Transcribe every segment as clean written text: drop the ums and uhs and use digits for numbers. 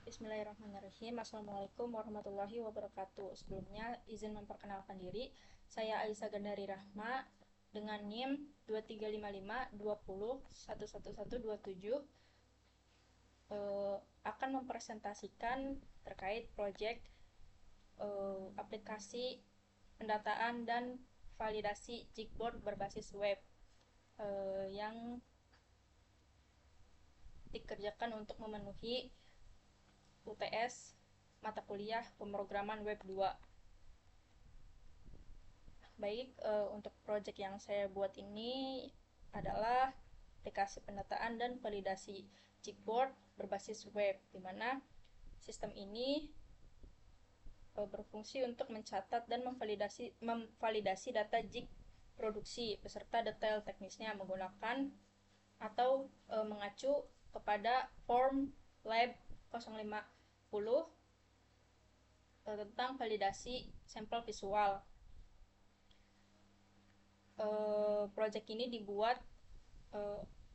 Bismillahirrahmanirrahim. Assalamualaikum warahmatullahi wabarakatuh. Sebelumnya izin memperkenalkan diri. Saya Aisyah Gandari Rahma dengan NIM 235520111127 akan mempresentasikan terkait proyek aplikasi pendataan dan validasi Jigboard berbasis web yang dikerjakan untuk memenuhi UTS mata kuliah pemrograman web 2. Baik, untuk proyek yang saya buat ini adalah aplikasi pendataan dan validasi Jigboard berbasis web, di mana sistem ini berfungsi untuk mencatat dan memvalidasi data Jig produksi beserta detail teknisnya menggunakan atau mengacu kepada form lab 050 tentang validasi sampel visual. Proyek ini dibuat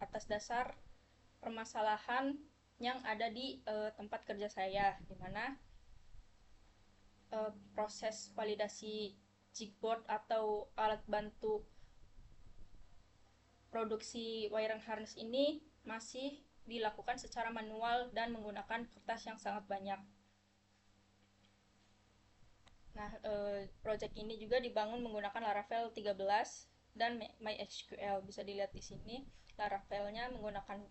atas dasar permasalahan yang ada di tempat kerja saya, di mana proses validasi Jigboard atau alat bantu produksi wiring harness ini masih dilakukan secara manual dan menggunakan kertas yang sangat banyak. Nah, project ini juga dibangun menggunakan Laravel 13 dan MySQL. Bisa dilihat di sini, Laravelnya menggunakan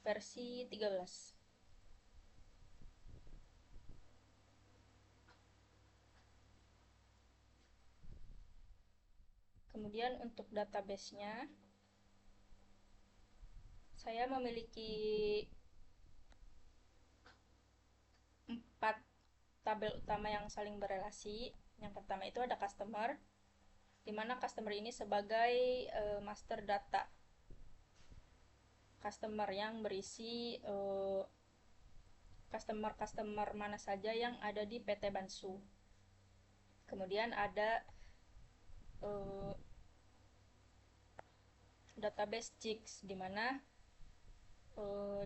versi 13. Kemudian untuk database-nya, saya memiliki 4 tabel utama yang saling berelasi. Yang pertama itu ada customer, di mana customer ini sebagai master data customer yang berisi customer mana saja yang ada di PT Bansu. Kemudian ada database Jigs, di mana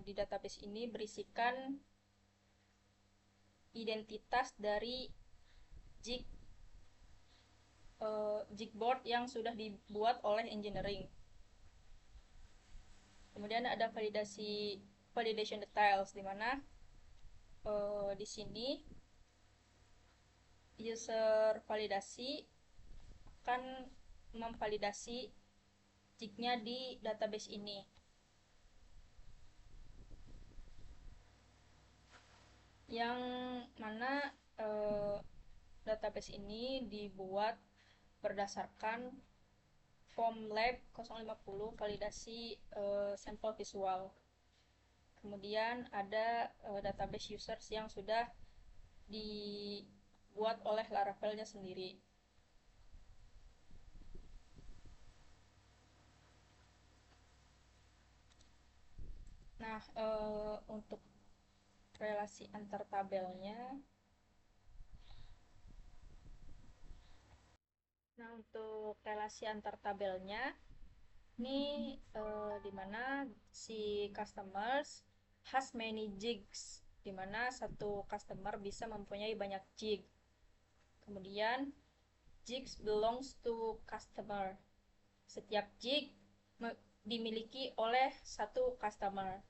di database ini berisikan identitas dari Jig Jigboard yang sudah dibuat oleh engineering. Kemudian ada validation details, di mana di sini user validasi akan memvalidasi jignya di database ini. Yang mana database ini dibuat berdasarkan form lab 050 validasi sampel visual. Kemudian ada database users yang sudah dibuat oleh Laravelnya sendiri. Nah, untuk relasi antar tabelnya, untuk relasi antar tabelnya, ini dimana si customers has many jigs, dimana satu customer bisa mempunyai banyak jig. Kemudian jigs belongs to customer. Setiap jig dimiliki oleh satu customer.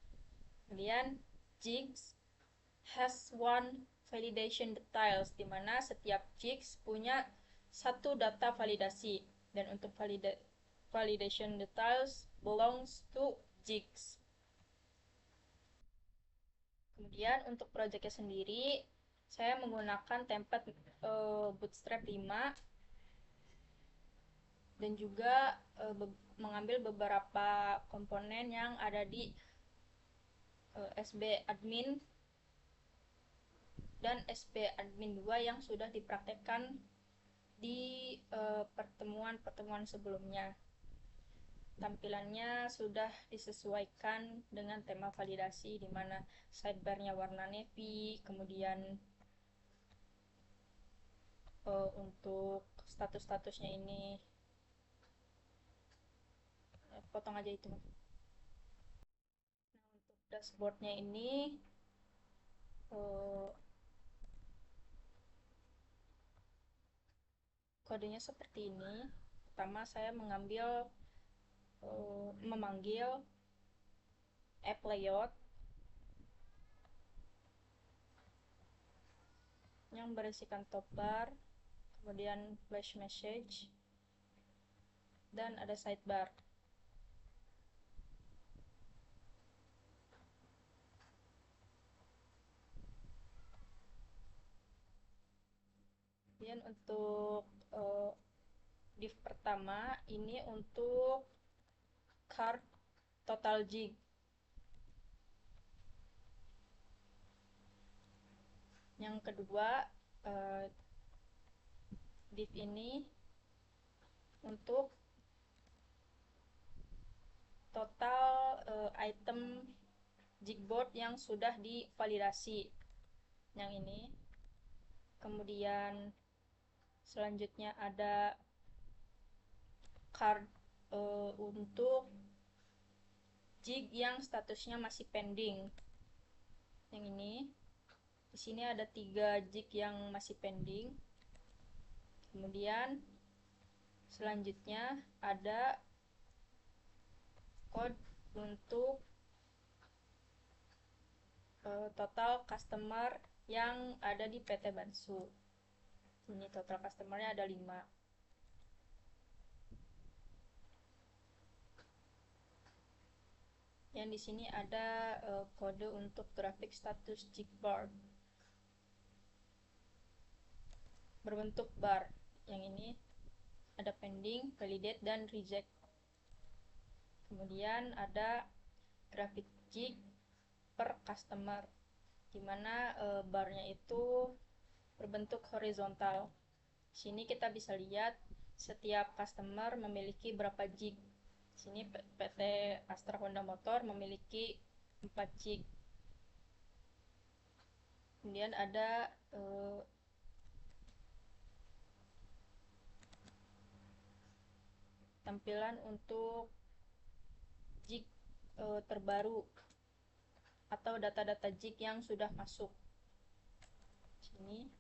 Kemudian jigs has one validation details, dimana setiap jigs punya satu data validasi, dan untuk validation details belongs to jigs. Kemudian untuk projectnya sendiri, saya menggunakan template Bootstrap 5 dan juga mengambil beberapa komponen yang ada di SB admin dan SB admin 2 yang sudah dipraktekkan di pertemuan-pertemuan sebelumnya. Tampilannya sudah disesuaikan dengan tema validasi, di mana sidebar-nya warna navy, kemudian untuk status-statusnya ini potong aja itu. Nah, untuk dashboardnya ini eh, kodenya seperti ini. Pertama saya memanggil app layout yang berisikan top bar, kemudian flash message, dan ada sidebar. Kemudian untuk div pertama ini untuk card total jig. Yang kedua, div ini untuk total item jigboard yang sudah divalidasi. Yang ini. Kemudian selanjutnya ada card untuk jig yang statusnya masih pending. Yang ini. Di sini ada 3 jig yang masih pending. Kemudian selanjutnya ada code untuk total customer yang ada di PT Bansu. Ini total customernya ada 5. Yang di sini ada kode untuk grafik status jigboard berbentuk bar. Yang ini ada pending, validate, dan reject. Kemudian ada grafik jig per customer, dimana barnya itu berbentuk horizontal. Sini kita bisa lihat setiap customer memiliki berapa jig. Sini PT Astra Honda Motor memiliki 4 jig. Kemudian ada tampilan untuk jig terbaru atau data-data jig yang sudah masuk. Sini.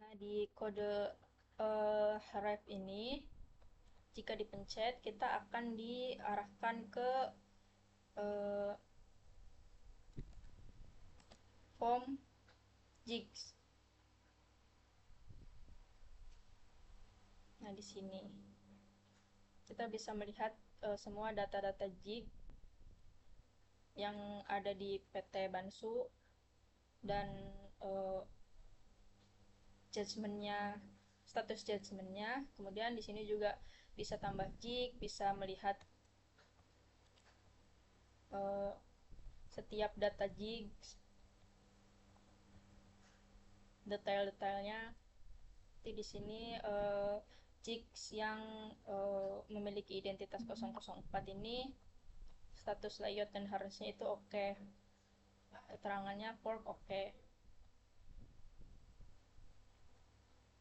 Nah, di kode ref ini, jika dipencet, kita akan diarahkan ke form jigs. Nah, di sini kita bisa melihat semua data-data jig yang ada di PT Bansu dan judgementnya, status judgementnya. Kemudian di sini juga bisa tambah jig, bisa melihat setiap data jig, detail-detailnya. Jadi di sini jigs yang memiliki identitas 004 ini status layout dan harusnya itu oke. Keterangannya fork oke.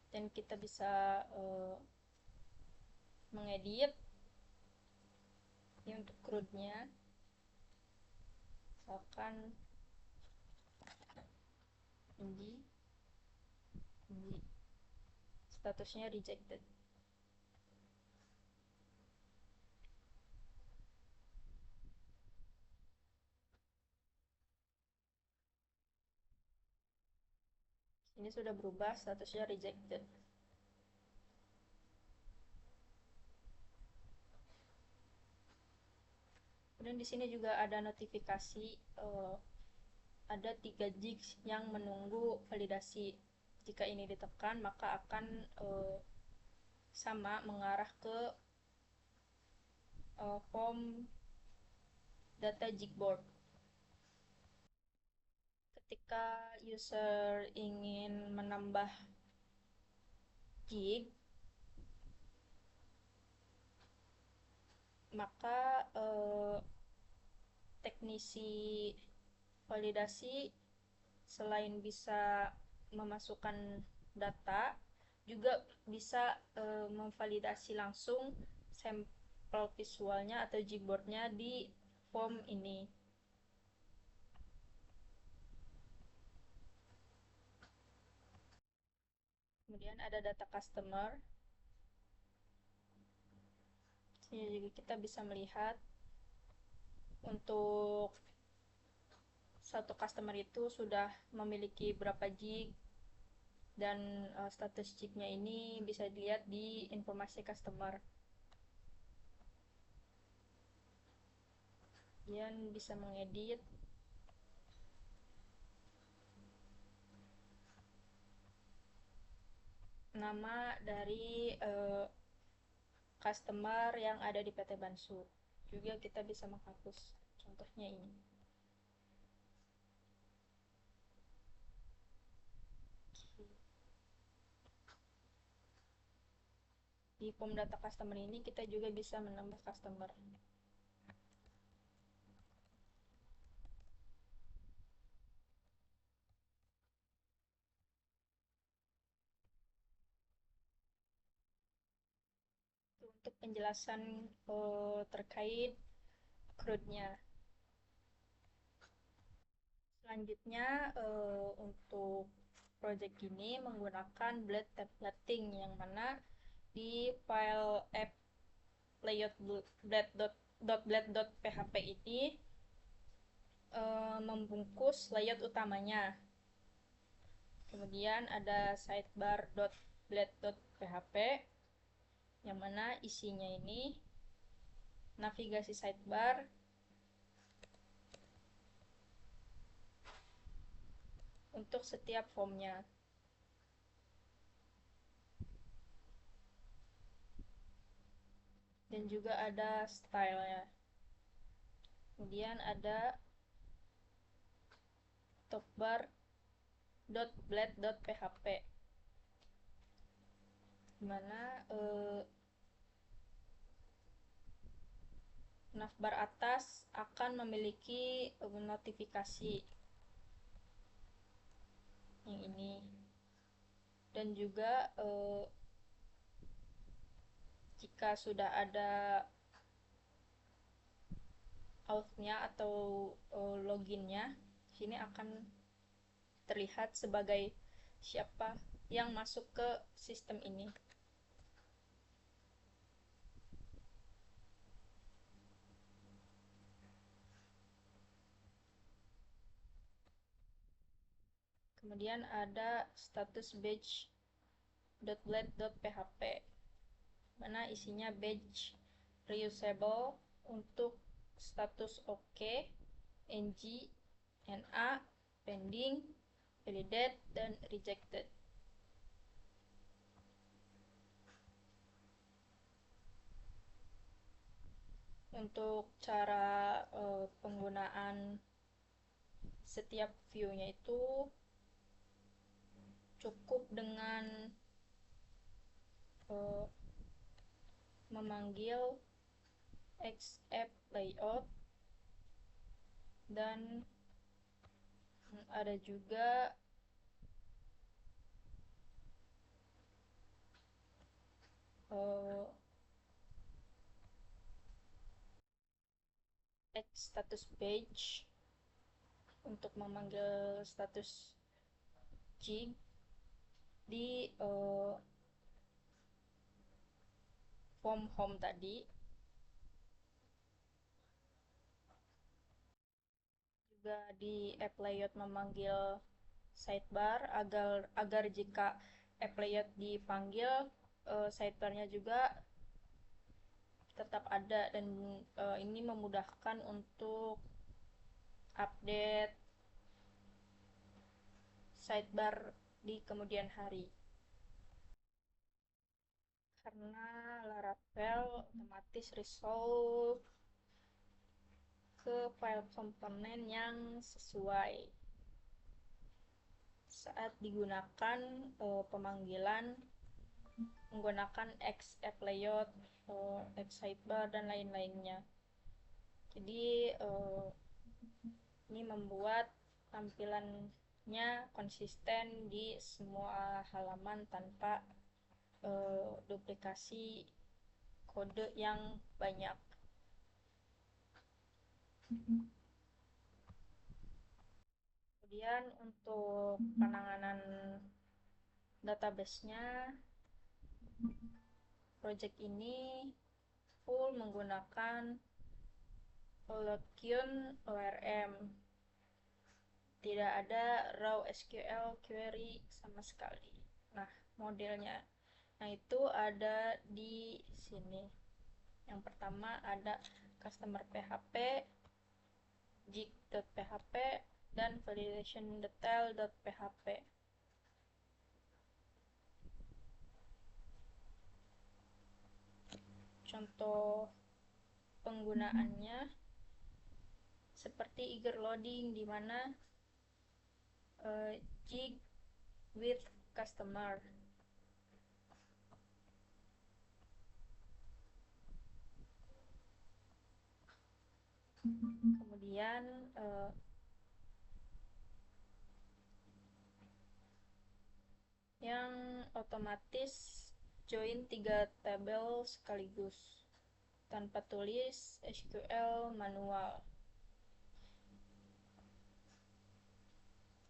Dan kita bisa mengedit ini untuk CRUD-nya. Misalkan ini statusnya rejected. Ini sudah berubah statusnya rejected. Kemudian di sini juga ada notifikasi ada 3 jigs yang menunggu validasi. Jika ini ditekan maka akan sama mengarah ke form data jigboard. Ketika user ingin menambah jig, maka teknisi validasi selain bisa memasukkan data, juga bisa memvalidasi langsung sampel visualnya atau Gboardnya di form ini. Kemudian ada data customer. Sini juga kita bisa melihat untuk satu customer itu sudah memiliki berapa gig, dan status gignya ini bisa dilihat di informasi customer. Kemudian bisa mengedit nama dari customer yang ada di PT Bansu. Juga kita bisa menghapus, contohnya ini. Di form data customer ini kita juga bisa menambah customer. Untuk penjelasan terkait CRUD-nya. Selanjutnya untuk project ini menggunakan blade templating, yang mana di file app layout.blade.php ini membungkus layout utamanya. Kemudian ada sidebar.blade.php, yang mana isinya ini navigasi sidebar, untuk setiap formnya. Dan juga ada style-nya. Kemudian ada topbar.blade.php, dimana navbar atas akan memiliki notifikasi yang ini, dan juga jika sudah ada auth-nya atau login-nya, sini akan terlihat sebagai siapa yang masuk ke sistem ini. Kemudian ada status badge.blade.php, mana isinya badge reusable untuk status OK, NG, NA, pending, validate, dan rejected. Untuk cara penggunaan setiap view-nya itu cukup dengan memanggil xapp layout, dan ada juga status page untuk memanggil status gig di form home tadi. Juga di app layout memanggil sidebar agar jika app layout dipanggil, sidebarnya juga tetap ada, dan ini memudahkan untuk update sidebar di kemudian hari. Karena Laravel otomatis resolve ke file komponen yang sesuai saat digunakan pemanggilan menggunakan xapp layout, xsidebar, dan lain-lainnya. Jadi ini membuat tampilan konsisten di semua halaman tanpa duplikasi kode yang banyak. Kemudian untuk penanganan database-nya, project ini full menggunakan Lockyoon ORM. Tidak ada raw SQL query sama sekali. Nah, modelnya. Nah, itu ada di sini. Yang pertama ada customer PHP, jig.php, dan validation detail.php. Contoh penggunaannya seperti eager loading, di mana jig with customer. Kemudian yang otomatis join 3 tabel sekaligus tanpa tulis SQL manual.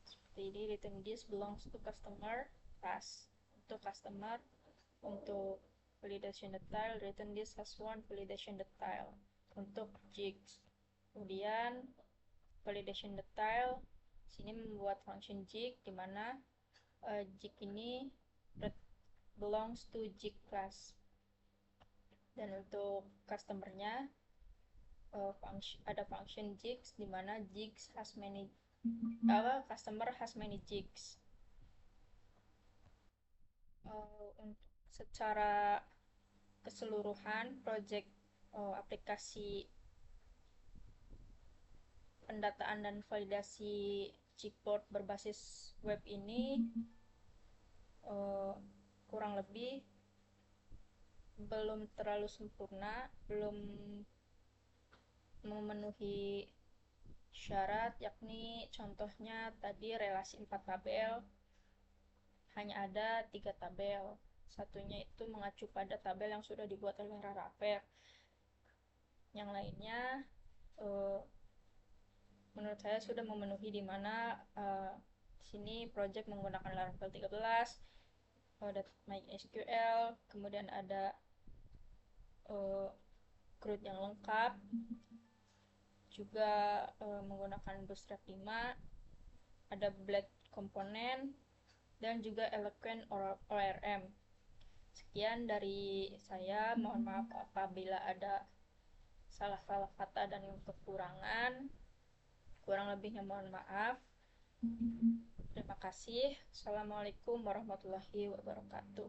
Seperti ini, written this belongs to customer, pas untuk customer. Untuk validation detail, written this has one validation detail untuk jigs. Kemudian validation detail sini membuat function jig, di mana jig ini belongs to jig class. Dan untuk customernya ada function jigs, di mana jigs has many customer has many jigs. Untuk secara keseluruhan project aplikasi pendataan dan validasi Jigboard berbasis web ini kurang lebih belum terlalu sempurna, belum memenuhi syarat, yakni contohnya tadi relasi 4 tabel hanya ada 3 tabel. Satunya itu mengacu pada tabel yang sudah dibuat oleh Laravel. Yang lainnya menurut saya sudah memenuhi, di mana sini project menggunakan Laravel 13, ada MySQL, kemudian ada CRUD yang lengkap, juga menggunakan Bootstrap 5, ada Blade komponen, dan juga Eloquent ORM. Sekian dari saya, mohon maaf apabila ada salah-salah kata dan kekurangan. Kurang lebihnya mohon maaf. Terima kasih. Assalamualaikum warahmatullahi wabarakatuh.